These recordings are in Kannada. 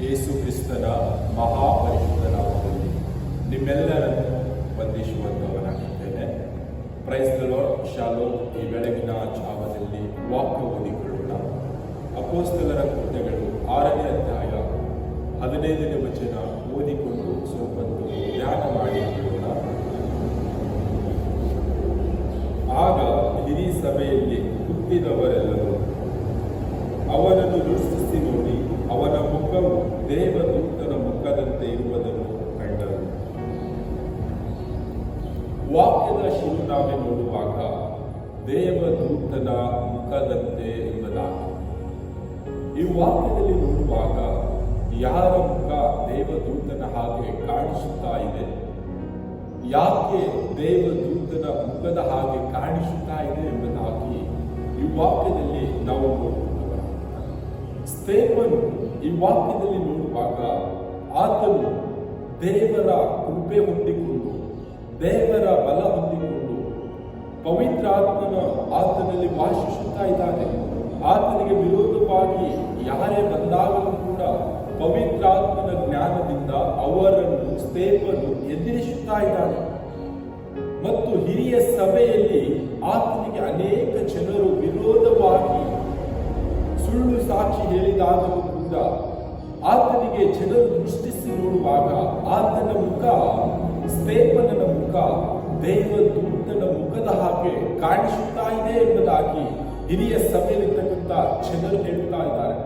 ಯೇಸು ಕ್ರಿಸ್ತನ ಮಹಾಪರಿಶುದ್ಧ ನಾಮದಲ್ಲಿ ನಿಮ್ಮೆಲ್ಲರನ್ನು ವಂದಿಸುವಂತವನಾಗಿದ್ದೇನೆ. Praise the Lord. ಶಾಲೋಮ್. ಈ ಬೆಳಗಿನ ಜಾವದಲ್ಲಿ ವಾಕ್ಯ ಓದಿಕೊಳ್ಳೋಣ. ಅಪೊಸ್ತಲರ ಕೃತ್ಯಗಳು 6ನೇ ಅಧ್ಯಾಯ 15ನೇ ವಚನ ಓದಿಕೊಂಡು ಸ್ವಲ್ಪ ಧ್ಯಾನ ಮಾಡಿಕೊಳ್ಳೋಣ. ಆಗ ಹಿರೀ ಸಭೆಯಲ್ಲಿ ಹುಟ್ಟಿದವರೆಲ್ಲರೂ ಅವನನ್ನು ದೃಷ್ಟಿಸಿ ನೋಡಿ, ಅವನ ಮುಖವು ದೇವದೂತನ ಮುಖದಂತೆ ಇರುವುದನ್ನು ಕಂಡರು. ವಾಕ್ಯದ ಶಿರೋನಾಮೆ ನೋಡುವಾಗ ದೇವದೂತನ ಮುಖದಂತೆ ಎಂಬುದಾಗಿ. ಈ ವಾಕ್ಯದಲ್ಲಿ ನೋಡುವಾಗ ಯಾರ ಮುಖ ದೇವದೂತನ ಹಾಗೆ ಕಾಣಿಸುತ್ತಾ ಇದೆ? ಯಾಕೆ ದೇವದೂತನ ಮುಖದ ಹಾಗೆ ಕಾಣಿಸುತ್ತಾ ಇದೆ ಎಂಬುದಾಗಿ ಈ ವಾಕ್ಯದಲ್ಲಿ ನಾವು ನೋಡುತ್ತೇವೆ. ಸ್ಟೇಫನು ಈ ವಾಕ್ಯದಲ್ಲಿ ನೋಡುವಾಗ ಆತನು ದೇವರ ಕೃಪೆ ಹೊಂದಿಕೊಂಡು, ದೇವರ ಬಲ ಹೊಂದಿಕೊಂಡು, ಪವಿತ್ರಾತ್ಮನ ಆತನಲ್ಲಿ ವಾಸಿಸುತ್ತಾ ಇದ್ದಾನೆ. ಆತನಿಗೆ ವಿರೋಧವಾಗಿ ಯಾರೇ ಬಂದಾಗಲೂ ಕೂಡ ಪವಿತ್ರಾತ್ಮನ ಜ್ಞಾನದಿಂದ ಅವರನ್ನು ಸ್ಟೇಫನು ಎದುರಿಸುತ್ತಾ ಇದ್ದಾನೆ. ಮತ್ತು ಹಿರಿಯ ಸಭೆಯಲ್ಲಿ ಆತನಿಗೆ ಅನೇಕ ಜನರು ವಿರೋಧವಾಗಿ ಸುಳ್ಳು ಸಾಕ್ಷಿ ಹೇಳಿದಾಗಲೂ ಕೂಡ ಆತನಿಗೆ ಜನರು ದೃಷ್ಟಿಸಿ ನೋಡುವಾಗ ಆತನ ಮುಖ, ಸ್ಟೇಫನನ ಮುಖ ದೇವದೂತನ ಮುಖದ ಹಾಗೆ ಕಾಣಿಸುತ್ತಾ ಇದೆ ಎಂಬುದಾಗಿ ಹಿರಿಯ ಸಭೆಯಲ್ಲಿರ್ತಕ್ಕಂಥ ಜನರು ಹೇಳುತ್ತಾ ಇದ್ದಾರೆ.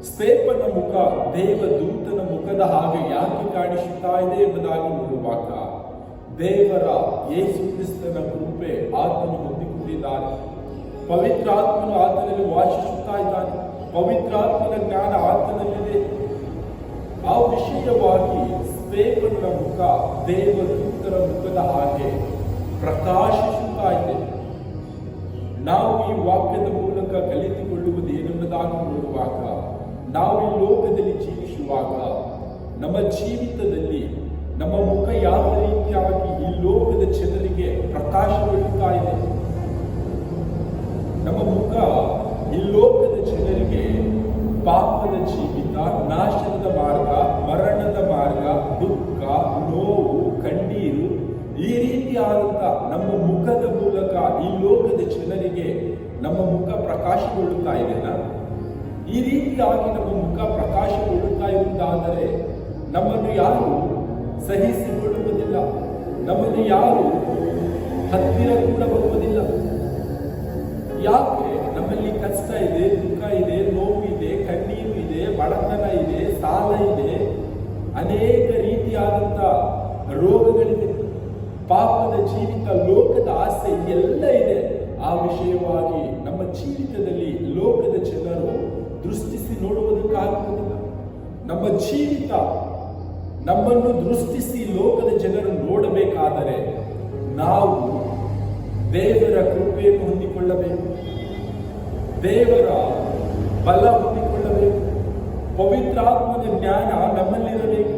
ಸ್ಟೇಫನ ಮುಖ ದೇವದೂತನ ಮುಖದ ಹಾಗೆ ಯಾಕೆ ಕಾಣಿಸುತ್ತಾ ಇದೆ ಎಂಬುದಾಗಿ ನೋಡುವಾಗ ದೇವರ ಯೇಸು ಕ್ರಿಸ್ತನ ಕೃಪೆ ಆತನು ಹೊಂದಿಕೊಂಡಿದ್ದಾನೆ. ಪವಿತ್ರಾತ್ಮನು ಆತನಲ್ಲಿ ವಾಸಿಸುತ್ತಾ ಇದ್ದಾನೆ. ಪವಿತ್ರಾತ್ಮನ ಜ್ಞಾನ ಆತನಲ್ಲಿದೆ. ಆ ವಿಷಯವಾಗಿ ಸ್ಟೇಫನನ ಮುಖ ದೇವದೂತನ ಮುಖದ ಹಾಗೆ ಪ್ರಕಾಶಿಸುತ್ತಾ ಇದೆ. ನಾವು ಈ ವಾಕ್ಯದ ಮೂಲಕ ಕಲಿತುಕೊಳ್ಳುವುದು ಏನೆಂಬುದಾಗಿ ನೋಡುವಾಗ, ನಾವು ಈ ಲೋಕದಲ್ಲಿ ಜೀವಿಸುವಾಗ ನಮ್ಮ ಜೀವಿತದಲ್ಲಿ ನಮ್ಮ ಮುಖ ಯಾವ ರೀತಿಯಾಗಿ ಈ ಲೋಕದ ಜನರಿಗೆ ಪ್ರಕಾಶಗೊಳ್ಳುತ್ತಾ ಇದೆ? ನಮ್ಮ ಮುಖ ಈ ಲೋಕದ ಜನರಿಗೆ ಪಾಪದ ಜೀವಿತ, ನಾಶದ ಮಾರ್ಗ, ಮರಣದ ಮಾರ್ಗ, ದುಃಖ, ನೋವು, ಕಣ್ಣೀರು, ಈ ರೀತಿಯಾದಂಥ ನಮ್ಮ ಮುಖದ ಮೂಲಕ ಈ ಲೋಕದ ಜನರಿಗೆ ನಮ್ಮ ಮುಖ ಪ್ರಕಾಶಗೊಳ್ಳುತ್ತಾ ಇದೆನಾ? ಈ ರೀತಿಯಾಗಿ ನಮ್ಮ ಮುಖ ಪ್ರಕಾಶಗೊಳ್ಳುತ್ತಾ ಇರುವುದಾದರೆ ನಮ್ಮನ್ನು ಯಾರು ಸಹಿಸಿಕೊಳ್ಳುವುದಿಲ್ಲ, ನಮ್ಮನ್ನು ಯಾರು ಹತ್ತಿರ ಕೂಡ ಬರುವುದಿಲ್ಲ. ಯಾಕೆ? ನಮ್ಮಲ್ಲಿ ಕಷ್ಟ ಇದೆ, ದುಃಖ ಇದೆ, ನೋವು ಇದೆ, ಕಣ್ಣೀರು ಇದೆ, ಬಡತನ ಇದೆ, ಸಾಲ ಇದೆ, ಅನೇಕ ರೀತಿಯಾದಂಥ ರೋಗಗಳಿದೆ, ಪಾಪದ ಜೀವಿತ, ಲೋಕದ ಆಸೆ ಎಲ್ಲ ಇದೆ. ಆ ವಿಷಯವಾಗಿ ನಮ್ಮ ಜೀವಿತದಲ್ಲಿ ಲೋಕದ ಜನರು ದೃಷ್ಟಿಸಿ ನೋಡುವುದಕ್ಕಾಗುವುದಿಲ್ಲ. ನಮ್ಮ ಜೀವಿತ ನಮ್ಮನ್ನು ದೃಷ್ಟಿಸಿ ಲೋಕದ ಜನರು ನೋಡಬೇಕಾದರೆ ನಾವು ದೇವರ ಕೃಪೆಯನ್ನು ಹೊಂದಿಕೊಳ್ಳಬೇಕು, ದೇವರ ಬಲ ಹೊಂದಿಕೊಳ್ಳಬೇಕು, ಪವಿತ್ರಾತ್ಮನ ಜ್ಞಾನ ನಮ್ಮಲ್ಲಿರಬೇಕು.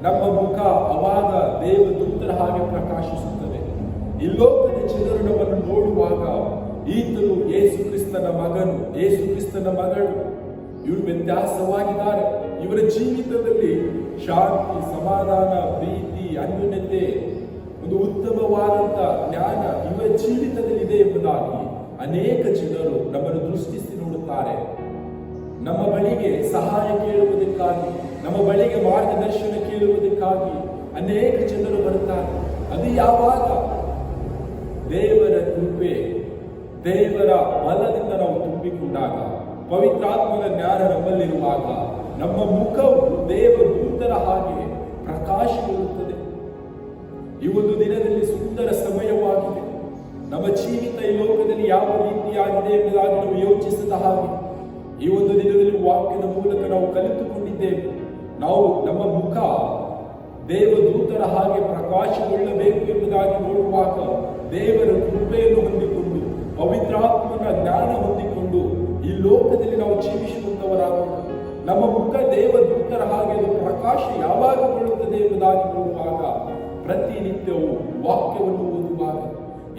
ನಮ್ಮ ಮುಖ ಅವಾಗ ದೇವದೂತರ ಹಾಗೆ ಪ್ರಕಾಶಿಸುತ್ತದೆ. ಈ ಲೋಕದ ಜನರು ನಮ್ಮನ್ನು ನೋಡುವಾಗ ಈತನು ಯೇಸು ಕ್ರಿಸ್ತನ ಮಗನು, ಯೇಸು ಕ್ರಿಸ್ತನ ಮಗಳು, ಇವರು ವ್ಯತ್ಯಾಸವಾಗಿದ್ದಾರೆ. ಇವರ ಜೀವಿತದಲ್ಲಿ ಶಾಂತಿ, ಸಮಾಧಾನ, ಪ್ರೀತಿ, ಅನ್ಯೋನ್ಯತೆ, ಒಂದು ಉತ್ತಮವಾದಂಥ ಜ್ಞಾನ ಇವರ ಜೀವಿತದಲ್ಲಿ ಇದೆ ಎಂಬುದಾಗಿ ಅನೇಕ ಜನರು ನಮ್ಮನ್ನು ದೃಷ್ಟಿಸಿ ನೋಡುತ್ತಾರೆ. ನಮ್ಮ ಬಳಿಗೆ ಸಹಾಯ ಕೇಳುವುದಕ್ಕಾಗಿ, ನಮ್ಮ ಬಳಿಗೆ ಮಾರ್ಗದರ್ಶನ ಕೇಳುವುದಕ್ಕಾಗಿ ಅನೇಕ ಜನರು ಬರುತ್ತಾರೆ. ಅದು ಯಾವಾಗ? ದೇವರ ಕೃಪೆ, ದೇವರ ಬಲದಿಂದ ನಾವು ತುಂಬಿಕೊಂಡಾಗ, ಪವಿತ್ರಾತ್ಮನ ಜ್ಞಾನ ನಮ್ಮಲ್ಲಿರುವಾಗ ನಮ್ಮ ಮುಖವು ದೇವದೂತರ ಹಾಗೆ ಪ್ರಕಾಶಗೊಳ್ಳುತ್ತದೆ. ಈ ಒಂದು ದಿನದಲ್ಲಿ ಸುಂದರ ಸಮಯವಾಗಿದೆ. ನಮ್ಮ ಜೀವಿತ ಈ ಲೋಕದಲ್ಲಿ ಯಾವ ರೀತಿಯಾಗಿದೆ ಎಂಬುದಾಗಿ ನಾವು ಯೋಚಿಸಿದ ಹಾಗೆ ಈ ಒಂದು ದಿನದಲ್ಲಿ ವಾಕ್ಯದ ಮೂಲಕ ನಾವು ಕಲಿತುಕೊಂಡಿದ್ದೇವೆ. ನಾವು ನಮ್ಮ ಮುಖ ದೇವದೂತರ ಹಾಗೆ ಪ್ರಕಾಶಗೊಳ್ಳಬೇಕು ಎಂಬುದಾಗಿ ನೋಡುವಾಗ ದೇವರ ಕೃಪೆಯನ್ನು ಹೊಂದಿಕೊಂಡು, ಪವಿತ್ರಾತ್ಮನ ಜ್ಞಾನ ಹೊಂದಿಕೊಂಡು ಈ ಲೋಕದಲ್ಲಿ ನಾವು ಜೀವಿಸುವಂತವರಾಗೋಣ. ನಮ್ಮ ಮುಖ ದೇವದೂತರ ಹಾಗೆ ಪ್ರಕಾಶ ಯಾವಾಗಗೊಳ್ಳುತ್ತದೆ ಎಂಬುದಾಗಿ ನೋಡುವಾಗ, ಪ್ರತಿನಿತ್ಯವೂ ವಾಕ್ಯವನ್ನು ಓದುವಾಗ,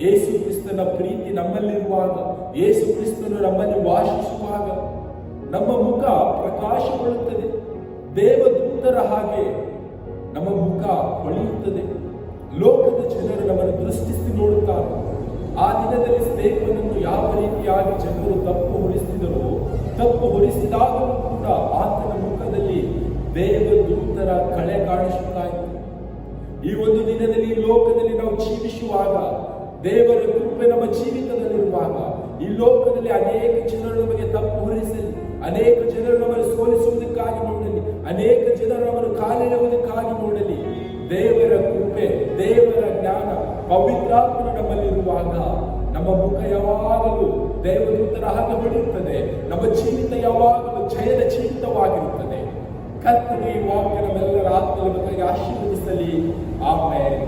ಯೇಸು ಕ್ರಿಸ್ತನ ಪ್ರೀತಿ ನಮ್ಮಲ್ಲಿರುವಾಗ, ಯೇಸು ಕ್ರಿಸ್ತನು ನಮ್ಮಲ್ಲಿ ವಾಸಿಸುವಾಗ ನಮ್ಮ ಮುಖ ಪ್ರಕಾಶಗೊಳ್ಳುತ್ತದೆ. ದೇವದೂತರ ಹಾಗೆ ನಮ್ಮ ಮುಖ ಹೊಳೆಯುತ್ತದೆ. ಲೋಕದ ಜನರು ನಮ್ಮನ್ನು ದೃಷ್ಟಿಸಿ ನೋಡುತ್ತಾರೆ. ಆ ದಿನದಲ್ಲಿ ಸ್ನೇಹವನ್ನು ಯಾವ ರೀತಿಯಾಗಿ ಜನರು ತಪ್ಪು ಹೊರಿಸಿದರೋ, ತಪ್ಪು ಹೊರಿಸಿದಾಗಲೂ ಕೂಡ ಆತನ ಮುಖದಲ್ಲಿ ದೇವದೂತರ ಕಳೆ ಕಾಣಿಸುತ್ತಾ ಇತ್ತು. ಈ ಒಂದು ದಿನದಲ್ಲಿ ಲೋಕದಲ್ಲಿ ನಾವು ಜೀವಿಸುವಾಗ, ದೇವರ ಕೃಪೆ ನಮ್ಮ ಜೀವಿತದಲ್ಲಿರುವಾಗ, ಈ ಲೋಕದಲ್ಲಿ ಅನೇಕ ಜನರು ನಮಗೆ ತಪ್ಪು ಹೊರಿಸಲಿ, ಅನೇಕ ಜನರು ನಮ್ಮನ್ನು ಸೋಲಿಸುವುದಕ್ಕಾಗಿ ನೋಡಲಿ, ಅನೇಕ ಜನರು ನಮ್ಮನ್ನು ಕಾಲಿಡುವುದಕ್ಕಾಗಿ ನೋಡಲಿ, ದೇವರ ಕೃಪೆ, ದೇವರ ಜ್ಞಾನ, ಪವಿತ್ರಾತ್ಮನು ನಮ್ಮಲ್ಲಿರುವಾಗ ನಮ್ಮ ಮುಖ ಯಾವಾಗಲೂ ದೇವದೂತರ ಹಾಗೆ ಹೊಳೆಯುತ್ತದೆ. ನಮ್ಮ ಜೀವಿತ ಯಾವಾಗಲೂ ಜಯದ ಜೀವಿತವಾಗಿರುತ್ತದೆ. ಕರ್ತನು ಈ ವಾಕ್ಯ ನಮ್ಮೆಲ್ಲರ ಆತ್ಮದ ಬಗ್ಗೆ ಆಶೀರ್ವದಿಸಲಿ. ಆಮೆನ್.